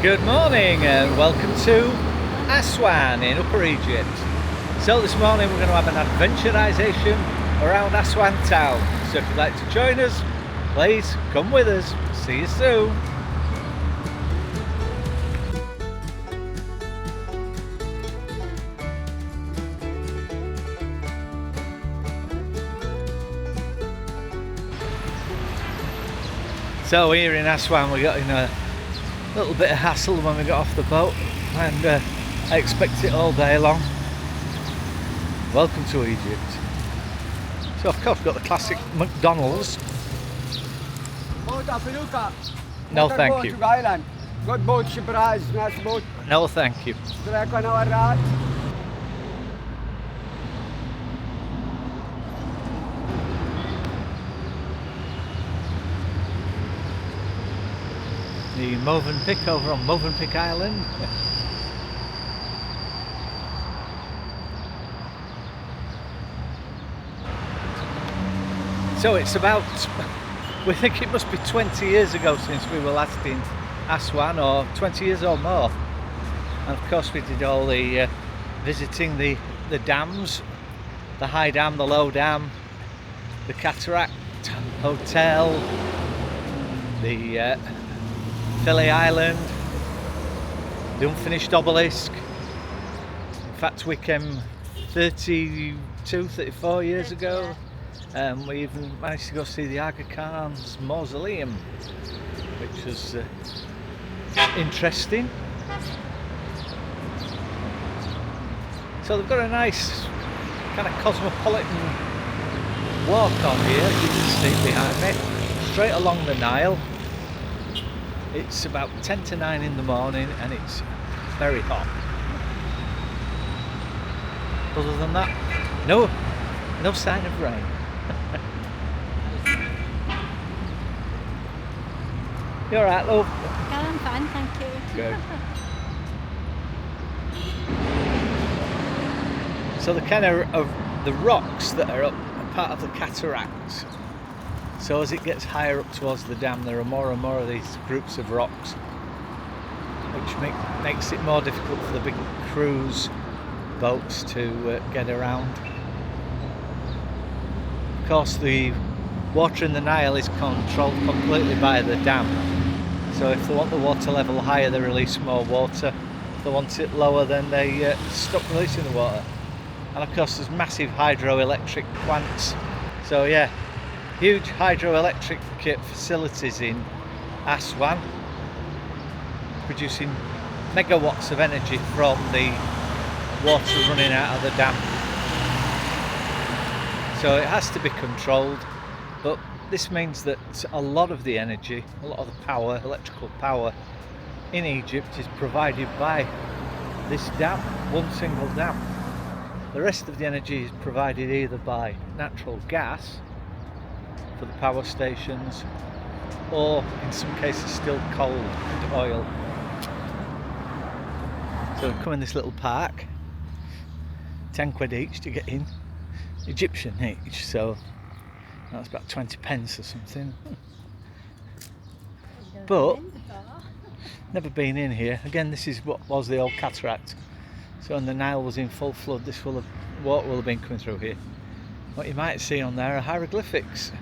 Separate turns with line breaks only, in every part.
Good morning and welcome to Aswan in Upper Egypt. So this morning we're going to have an adventurisation around Aswan town. So if you'd like to join us, please come with us. See you soon. So here in Aswan we got in a little bit of hassle when we got off the boat, and I expect it all day long. Welcome to Egypt. So of course we've got the classic McDonald's. No thank you.
Good boat, ship rise, nice boat.
No thank you. The Movenpick over on Movenpick Island. So it's about, we think it must be 20 years ago since we were last in Aswan, or 20 years or more. And of course we did all the visiting the dams, the high dam, the low dam, the Cataract Hotel, the Philly Island, the unfinished obelisk. In fact, we came 34 years ago. We even managed to go see the Agatha's mausoleum, which was interesting. So they've got a nice kind of cosmopolitan walk on here, you can see behind me, straight along the Nile. It's about 10 to 9 in the morning and it's very hot. Other than that, no sign of rain. You alright, love?
Yeah, I'm fine, thank you.
Good. So the kind of the rocks that are up are part of the cataracts. So as it gets higher up towards the dam, there are more and more of these groups of rocks, which makes it more difficult for the big cruise boats to get around. Of course, the water in the Nile is controlled completely by the dam. So if they want the water level higher, they release more water. If they want it lower, then they stop releasing the water. And of course, there's massive hydroelectric plants. So yeah, huge hydroelectric facilities in Aswan, producing megawatts of energy from the water running out of the dam. So it has to be controlled, but this means that a lot of the energy, a lot of the power, electrical power in Egypt is provided by this dam, one single dam. The rest of the energy is provided either by natural gas for the power stations, or in some cases still coal and oil. So we come in this little park, 10 quid each to get in, Egyptian each, so that's about 20 pence or something. But never been in here. Again, this is what was the old cataract. So when the Nile was in full flood, water will have been coming through here. What you might see on there are hieroglyphics.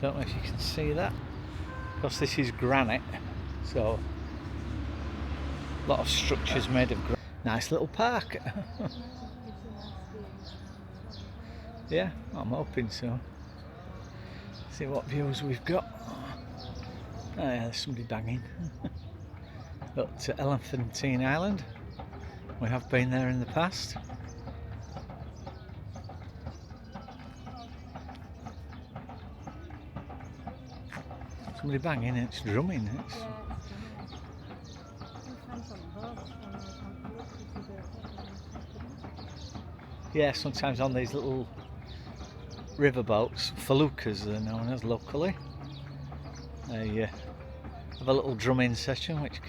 Don't know if you can see that. Of course, this is granite, so a lot of structures made of granite. Nice little park. Yeah, I'm hoping so. See what views we've got. Oh yeah, there's somebody banging. Got to Elephantine Island. We have been there in the past. Somebody banging, it's drumming. Yeah, sometimes on these little river boats, feluccas they're known as locally, they have a little drumming session which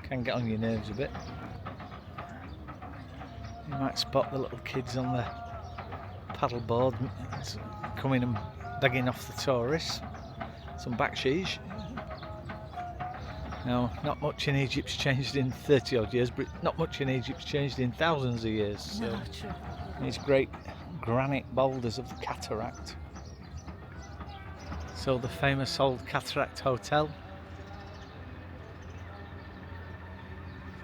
can get on your nerves a bit. You might spot the little kids on the paddleboard coming and begging off the tourists some backsheesh. Now, not much in Egypt's changed in 30 odd years, but not much in Egypt's changed in thousands of years. So
No, true.
these great granite boulders of the Cataract. So the famous old Cataract Hotel.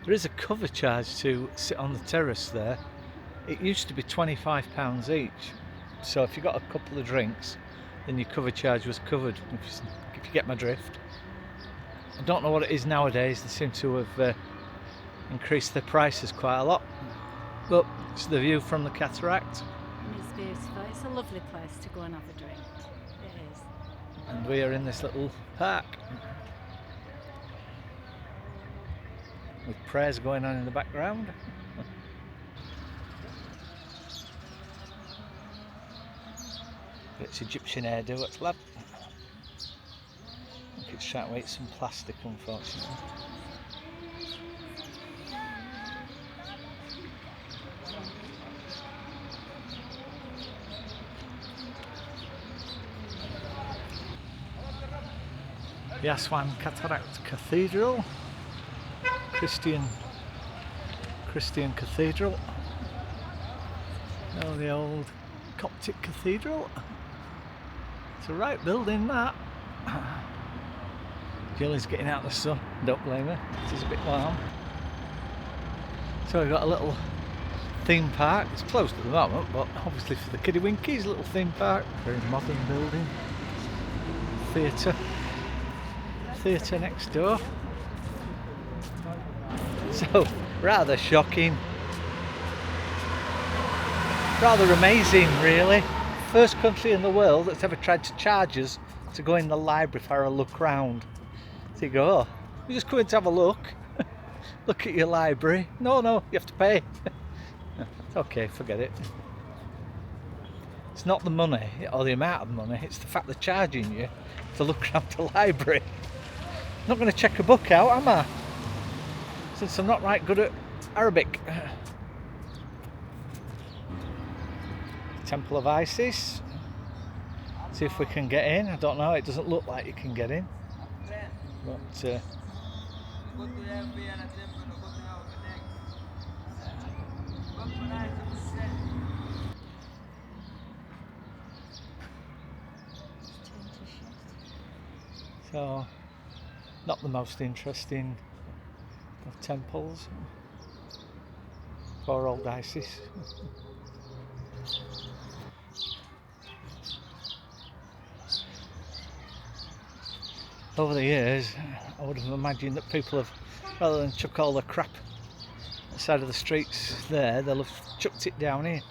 There is a cover charge to sit on the terrace there. It used to be £25 each. So if you got a couple of drinks, then your cover charge was covered, if you get my drift. I don't know what it is nowadays. They seem to have increased their prices quite a lot. But it's the view from the cataract.
And it's beautiful. It's a lovely place to go and have a drink. It is.
And we are in this little park with prayers going on in the background. It's Egyptian hairdo at lab. It's trying to eat some plastic, unfortunately. The Aswan Cataract Cathedral, Christian Cathedral. Oh, the old Coptic Cathedral. It's a right building, that. Julie's getting out of the sun, don't blame her, it is a bit warm. So we've got a little theme park. It's closed at the moment, but obviously for the kiddie winkies, little theme park. Very modern building. Theatre next door. So, rather shocking. Rather amazing, really. First country in the world that's ever tried to charge us to go in the library for a look round. So you go, oh, you just come in to have a look. Look at your library. No, you have to pay. Okay, forget it. It's not the money or the amount of money, it's the fact they're charging you to look around the library. I'm not going to check a book out, am I? Since I'm not right good at Arabic. Temple of Isis. See if we can get in. I don't know, it doesn't look like you can get in. But so, not the most interesting of temples. Poor old Isis. Over the years, I would have imagined that people have, rather than chuck all the crap at the side of the streets there, they'll have chucked it down here.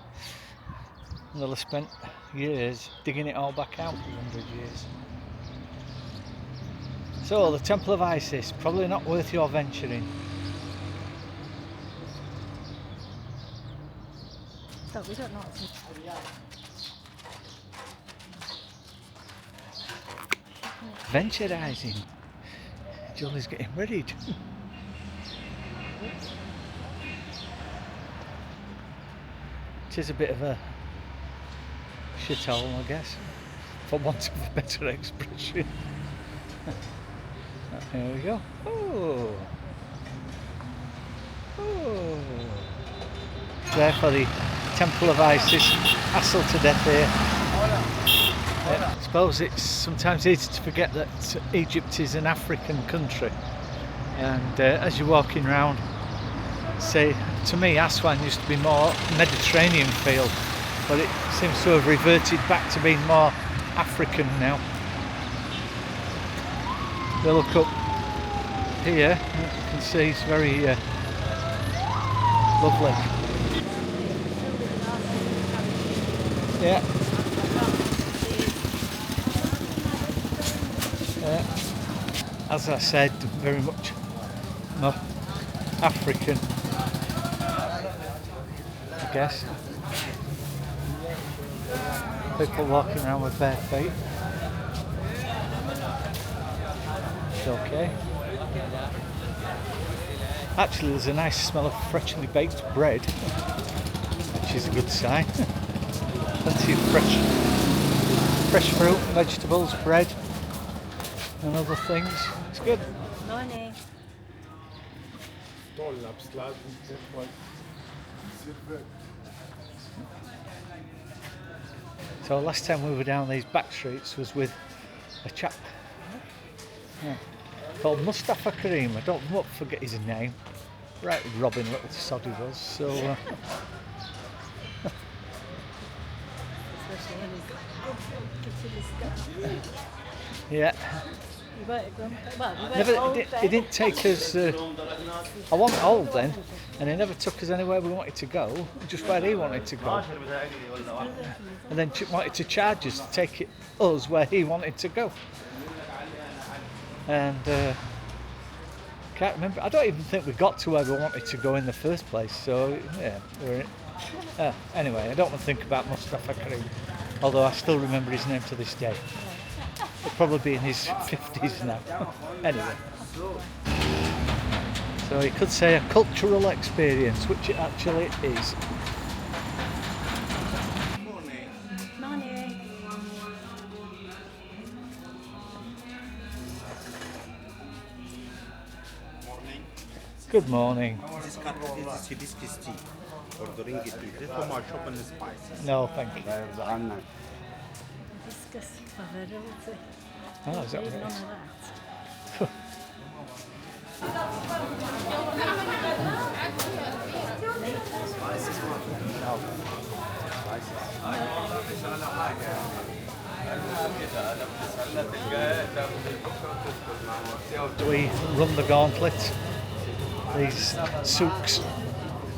And they'll have spent years digging it all back out for 100 years. So, the Temple of Isis, probably not worth your venturing.
So we don't know what to...
Venturising. Julie's getting ready. It is a bit of a shithole, I guess, for want of a better expression. Here we go. Oh. There for the Temple of Isis. Hassle to death here. I suppose it's sometimes easy to forget that Egypt is an African country, and as you're walking around, say, to me Aswan used to be more Mediterranean feel, but it seems to have reverted back to being more African now. They look up here, you can see it's very lovely. Yeah. As I said, very much more African, I guess. People walking around with bare feet. It's okay. Actually, there's a nice smell of freshly baked bread, which is a good sign. Plenty of fresh fruit, vegetables, bread. and other things. It's good.
Morning.
So last time we were down these back streets was with a chap called Mustafa Karim. I don't forget his name. Right, robbing little sod he was. So yeah. He didn't take us. I wasn't old then, and he never took us anywhere we wanted to go, just where he wanted to go. And then wanted to charge us to take us where he wanted to go. And can't remember. I don't even think we got to where we wanted to go in the first place. So yeah, anyway, I don't want to think about Mustafa Karim, although I still remember his name to this day. He'll probably be in his 50s now. Anyway, so you could say a cultural experience, which it actually is.
Morning.
Morning.
Good morning.
This is Christie. Ordering it. For my shop and the spices.
No, thank you.
Discuss favorability.
Oh, is that
None
right?
of that.
We run the gauntlet. These souks,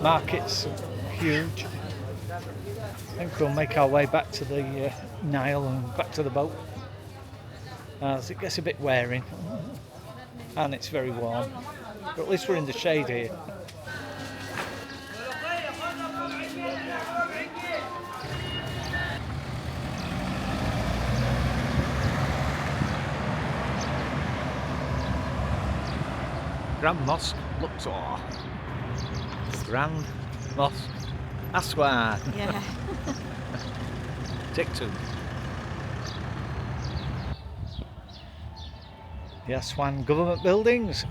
markets, huge. I think we'll make our way back to the Nile and back to the boat as it gets a bit wearing and it's very warm. But at least we're in the shade here. Grand Mosque, Luxor. Grand Mosque, Aswan.
Yeah.
Take two. The Aswan government buildings.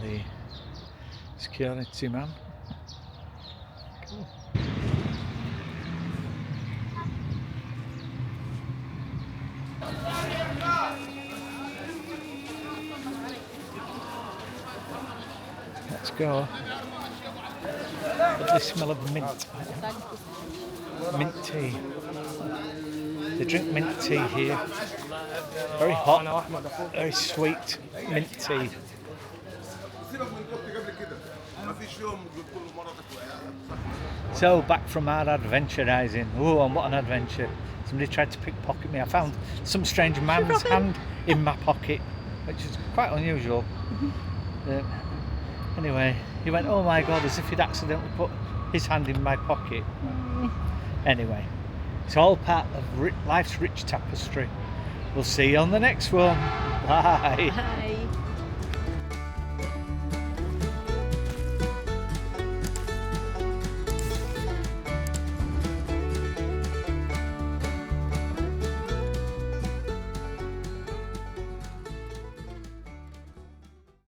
The security man. Cool. Let's go. But the smell of mint. Mint tea. They drink mint tea here. Very hot, very sweet mint tea. So back from our adventurising. Oh, and what an adventure. Somebody tried to pickpocket me. I found some strange man's hand in my pocket, which is quite unusual. Anyway, he went, oh my God, as if he'd accidentally put his hand in my pocket. Anyway, it's all part of life's rich tapestry. We'll see you on the next one. Bye.
Hi.